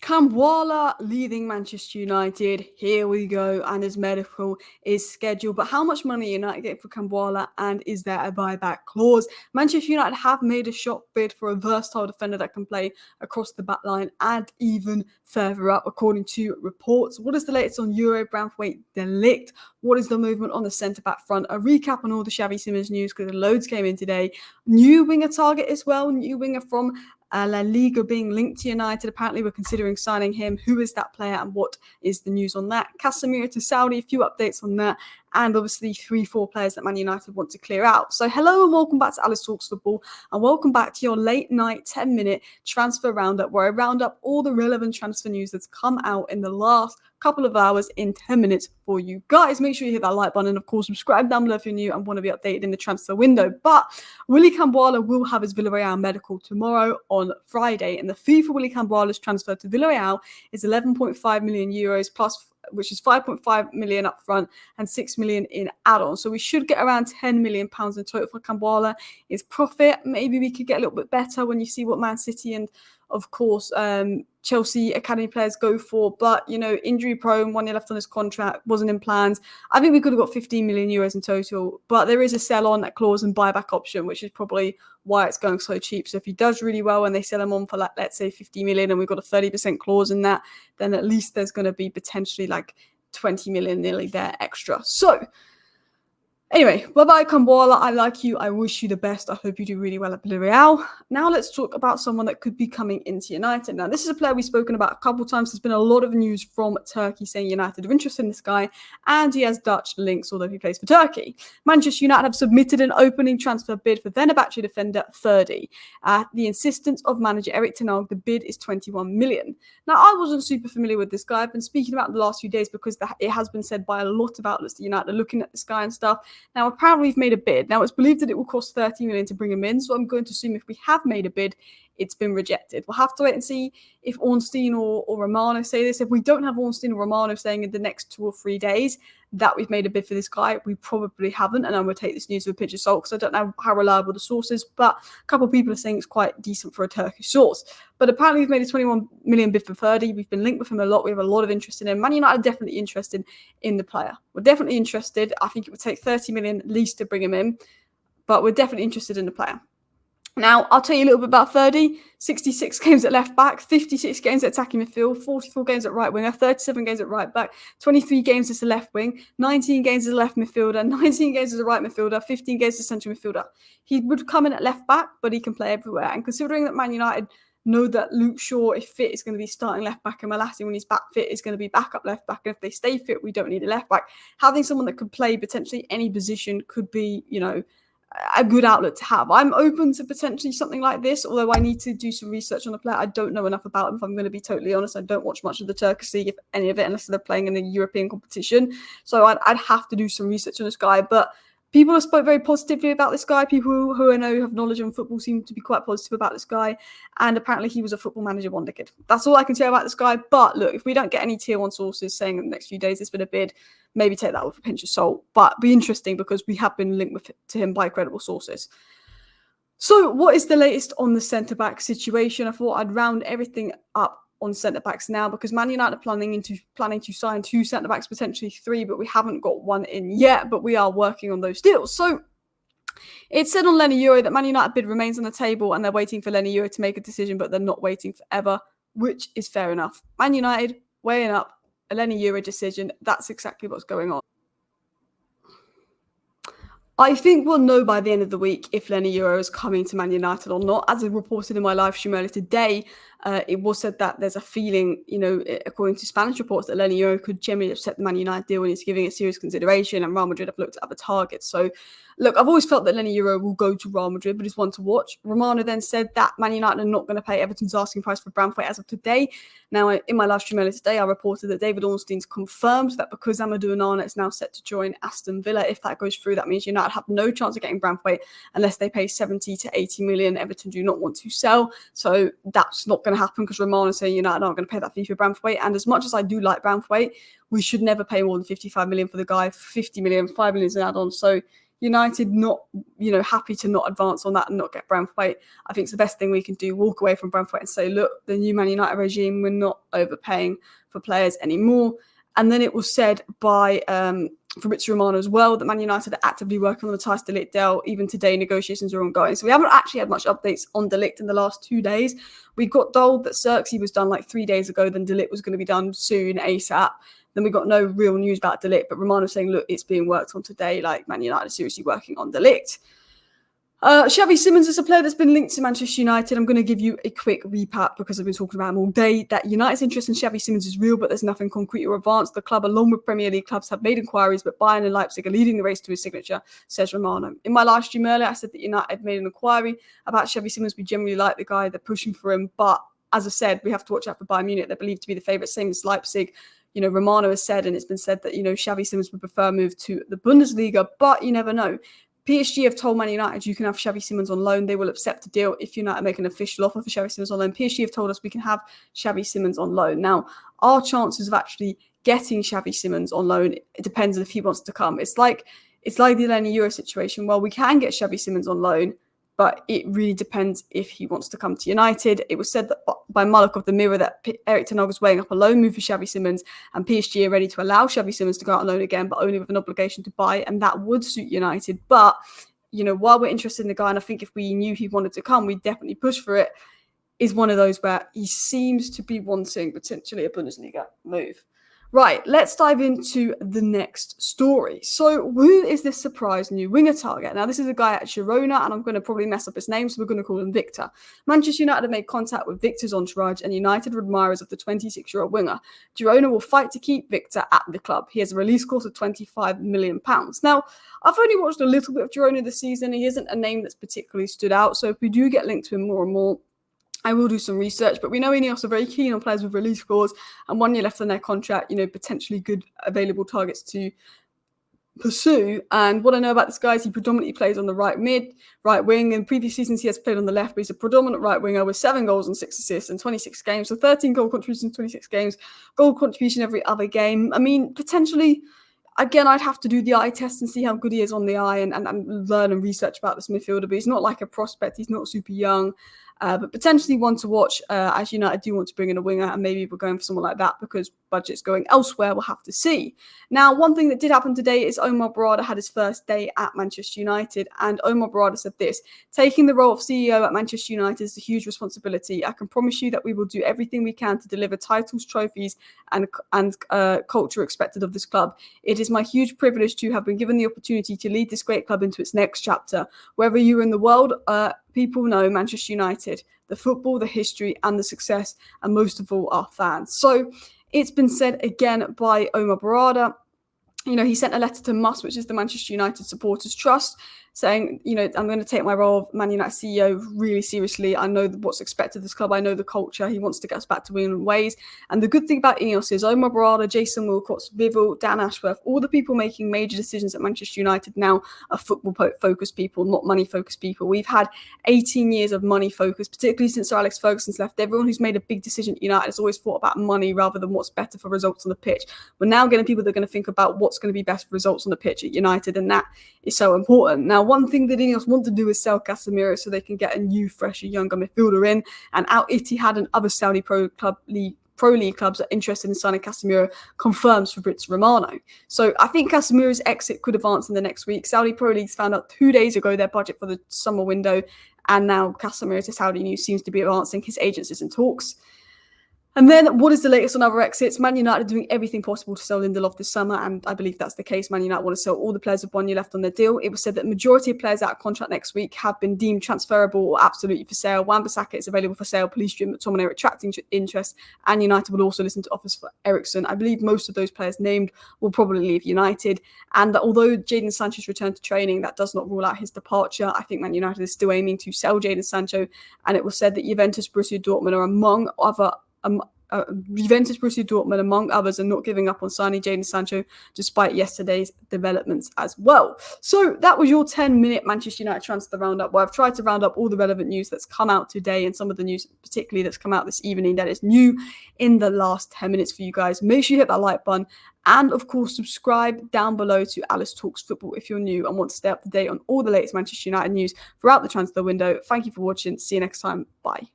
Kambwala leaving Manchester United. Here we go. And his medical is scheduled. But how much money are United getting for Kambwala? And is there a buyback clause? Manchester United have made a shock bid for a versatile defender that can play across the back line and even further up, according to reports. What is the latest on Yoro, Branthwaite, Ligt? What is the movement on the centre-back front? A recap on all the Xavi Simons news because loads came in today. New winger target as well. New winger from La Liga being linked to United. Apparently, we're considering signing him. Who is that player and what is the news on that? Casemiro to Saudi, a few updates on that. And obviously 3-4 players that Man United want to clear out. So hello and welcome back to Alice Talks Football. And welcome back to your late night 10-minute transfer roundup where I round up all the relevant transfer news that's come out in the last couple of hours in 10 minutes for you guys. Make sure you hit that like button and of course subscribe down below if you're new and want to be updated in the transfer window. But Willy Kambwala will have his Villarreal medical tomorrow on Friday, and the fee for Willy Kambwala's transfer to Villarreal is 11.5 million euros plus, which is 5.5 million up front and 6 million in add-on. So we should get around 10 million pounds in total for Kambwala. Is profit. Maybe we could get a little bit better when you see what Man City and of course Chelsea academy players go for, but you know, injury prone, 1 year left on his contract, wasn't in plans. I think we could have got 15 million euros in total, but there is a sell on clause and buyback option, which is probably why it's going so cheap. So if he does really well and they sell him on for like, let's say 50 million and we've got a 30% clause in that, then at least there's going to be potentially like 20 million nearly there extra. So anyway, bye-bye Kambwala. I like you. I wish you the best. I hope you do really well at Villarreal. Now let's talk about someone that could be coming into United. Now, this is a player we've spoken about a couple of times. There's been a lot of news from Turkey saying United are interested in this guy, and he has Dutch links, although he plays for Turkey. Manchester United have submitted an opening transfer bid for Fenerbahce defender Ferdi. At the insistence of manager Erik ten Hag, the bid is 21 million. Now, I wasn't super familiar with this guy. I've been speaking about it the last few days because it has been said by a lot of outlets that United are looking at this guy and stuff. Now, apparently we've made a bid. Now, it's believed that it will cost 30 million to bring him in, so I'm going to assume if we have made a bid, it's been rejected. We'll have to wait and see if Ornstein or Romano say this. If we don't have Ornstein or Romano saying in the next 2 or 3 days that we've made a bid for this guy, we probably haven't, and I'm going to take this news with a pinch of salt because I don't know how reliable the source is, but a couple of people are saying it's quite decent for a Turkish source. But apparently we've made a 21 million bid for Ferdi. We've been linked with him a lot. We have a lot of interest in him. Man United are definitely interested in the player. We're definitely interested. I think it would take 30 million at least to bring him in, but we're definitely interested in the player. Now, I'll tell you a little bit about Ferdi. 66 games at left back, 56 games at attacking midfield, 44 games at right winger, 37 games at right back, 23 games as a left wing, 19 games as a left midfielder, 19 games as a right midfielder, 15 games as a central midfielder. He would come in at left back, but he can play everywhere. And considering that Man United know that Luke Shaw, if fit, is going to be starting left back, and Malacia, when he's back fit, is going to be backup left back. And if they stay fit, we don't need a left back. Having someone that could play potentially any position could be, you know, a good outlet to have. I'm open to potentially something like this, although I need to do some research on the player. I don't know enough about him, if I'm going to be totally honest. I don't watch much of the Turkish League, if any of it, unless they're playing in a European competition. So I'd have to do some research on this guy. But people have spoke very positively about this guy. People who I know have knowledge on football seem to be quite positive about this guy. And apparently he was a Football Manager wonder kid. That's all I can say about this guy. But look, if we don't get any tier 1 sources saying in the next few days there's been a bid, maybe take that with a pinch of salt. But be interesting because we have been linked to him by credible sources. So what is the latest on the centre-back situation? I thought I'd round everything up on centre-backs now because Man United are planning to sign 2 centre-backs, potentially 3, but we haven't got one in yet, but we are working on those deals. So it's said on Lenny Yoro that Man United bid remains on the table and they're waiting for Lenny Yoro to make a decision, but they're not waiting forever, which is fair enough. Man United weighing up a Lenny Yoro decision. That's exactly what's going on. I think we'll know by the end of the week if Lenny Yoro is coming to Man United or not. As I reported in my live stream earlier today, it was said that there's a feeling, you know, according to Spanish reports, that Lenny Yoro could generally upset the Man United deal and he's giving it serious consideration, and Real Madrid have looked at other targets. So, look, I've always felt that Lenny Yoro will go to Real Madrid, but it's one to watch. Romano then said that Man United are not going to pay Everton's asking price for Branthwaite as of today. Now, in my live stream earlier today, I reported that David Ornstein's confirmed that because Amadou Onana is now set to join Aston Villa, if that goes through, that means United have no chance of getting Branthwaite unless they pay 70 to 80 million. Everton do not want to sell, so that's not going to happen because Romano is saying United aren't going to pay that fee for Branthwaite. And as much as I do like Branthwaite, we should never pay more than 55 million for the guy. 50 million, 5 million is an add-on. So United not, happy to not advance on that and not get Branthwaite. I think it's the best thing we can do, walk away from Branthwaite and say, look, the new Man United regime, we're not overpaying for players anymore. And then it was said by Fabrizio Romano as well that Man United are actively working on the ties to Ligt deal. Even today, negotiations are ongoing. So we haven't actually had much updates on De Ligt in the last 2 days. We got told that Zirkzee was done like 3 days ago, then De Ligt was going to be done soon, ASAP. Then we got no real news about De Ligt, but Romano's saying, look, it's being worked on today. Like, Man United are seriously working on De Ligt. Xavi Simons is a player that's been linked to Manchester United. I'm going to give you a quick recap because I've been talking about him all day. That United's interest in Xavi Simons is real, but there's nothing concrete or advanced. The club, along with Premier League clubs, have made inquiries, but Bayern and Leipzig are leading the race to his signature, says Romano. In my live stream earlier, I said that United made an inquiry about Xavi Simons. We generally like the guy. They're pushing for him, but as I said, we have to watch out for Bayern Munich. They're believed to be the favourites, same as Leipzig. Romano has said, and it's been said that, Xavi Simons would prefer a move to the Bundesliga, but you never know. PSG have told Man United you can have Xavi Simons on loan. They will accept a deal if United make an official offer for Xavi Simons on loan. PSG have told us we can have Xavi Simons on loan. Now, our chances of actually getting Xavi Simons on loan, it depends on if he wants to come. It's like the Lenny Yoro situation. Well, we can get Xavi Simons on loan, but it really depends if he wants to come to United. It was said that by Mullock of the Mirror that Erik Ten Hag was weighing up a loan move for Xavi Simons, and PSG are ready to allow Xavi Simons to go out on loan again, but only with an obligation to buy, and that would suit United. But, while we're interested in the guy, and I think if we knew he wanted to come, we'd definitely push for it, is one of those where he seems to be wanting potentially a Bundesliga move. Right, let's dive into the next story. So, who is this surprise new winger target? Now, this is a guy at Girona, and I'm going to probably mess up his name, so we're going to call him Victor. Manchester United have made contact with Victor's entourage, and United are admirers of the 26-year-old winger. Girona will fight to keep Victor at the club. He has a release cost of £25 million. Now, I've only watched a little bit of Girona this season. He isn't a name that's particularly stood out, so if we do get linked to him more and more, I will do some research, but we know Ineos are very keen on players with release clause and 1 year left on their contract, potentially good available targets to pursue. And what I know about this guy is he predominantly plays on the right wing. In previous seasons, he has played on the left, but he's a predominant right winger with 7 goals and 6 assists in 26 games. So 13 goal contributions in 26 games, goal contribution every other game. I mean, potentially, again, I'd have to do the eye test and see how good he is on the eye and learn and research about this midfielder, but he's not like a prospect. He's not super young. But potentially one to watch as United do want to bring in a winger, and maybe we're going for someone like that because budget's going elsewhere. We'll have to see. Now, one thing that did happen today is Omar Berrada had his first day at Manchester United, and Omar Berrada said this: taking the role of CEO at Manchester United is a huge responsibility. I can promise you that we will do everything we can to deliver titles, trophies, and culture expected of this club. It is my huge privilege to have been given the opportunity to lead this great club into its next chapter. Wherever you're in the world, people know Manchester United, the football, the history, and the success, and most of all, our fans. So it's been said again by Omar Berrada. He sent a letter to MUS, which is the Manchester United Supporters Trust, saying, I'm going to take my role of Man United CEO really seriously. I know what's expected of this club. I know the culture. He wants to get us back to winning ways. And the good thing about Ineos is Omar Berrada, Jason Wilcox, Vivel, Dan Ashworth, all the people making major decisions at Manchester United now are football-focused people, not money-focused people. We've had 18 years of money focus, particularly since Sir Alex Ferguson's left. Everyone who's made a big decision at United has always thought about money rather than what's better for results on the pitch. We're now getting people that are going to think about what's going to be best for results on the pitch at United, and that is so important. Now, one thing that Ineos want to do is sell Casemiro so they can get a new, fresher, younger midfielder in, and Al Ittihad and other Saudi Pro League clubs are interested in signing Casemiro, confirms Fabrizio Romano. So I think Casemiro's exit could advance in the next week. Saudi Pro Leagues found out 2 days ago their budget for the summer window, and now Casemiro, to Saudi news, seems to be advancing. His agents is in talks. And then what is the latest on other exits? Man United are doing everything possible to sell Lindelof this summer, and I believe that's the case. Man United want to sell all the players with 1 year left on their deal. It was said that the majority of players out of contract next week have been deemed transferable or absolutely for sale. Wan-Bissaka is available for sale. Police Jim McTominay are attracting interest, and United will also listen to offers for Ericsson. I believe most of those players named will probably leave United, and that although Jadon Sancho's returned to training, that does not rule out his departure. I think Man United is still aiming to sell Jadon Sancho, and it was said that Juventus, Borussia Dortmund are Juventus, Borussia Dortmund, among others, are not giving up on signing Jadon Sancho despite yesterday's developments as well. So that was your 10-minute Manchester United transfer roundup, where I've tried to round up all the relevant news that's come out today and some of the news particularly that's come out this evening that is new in the last 10 minutes for you guys. Make sure you hit that like button and, of course, subscribe down below to Alice Talks Football if you're new and want to stay up to date on all the latest Manchester United news throughout the transfer window. Thank you for watching. See you next time. Bye.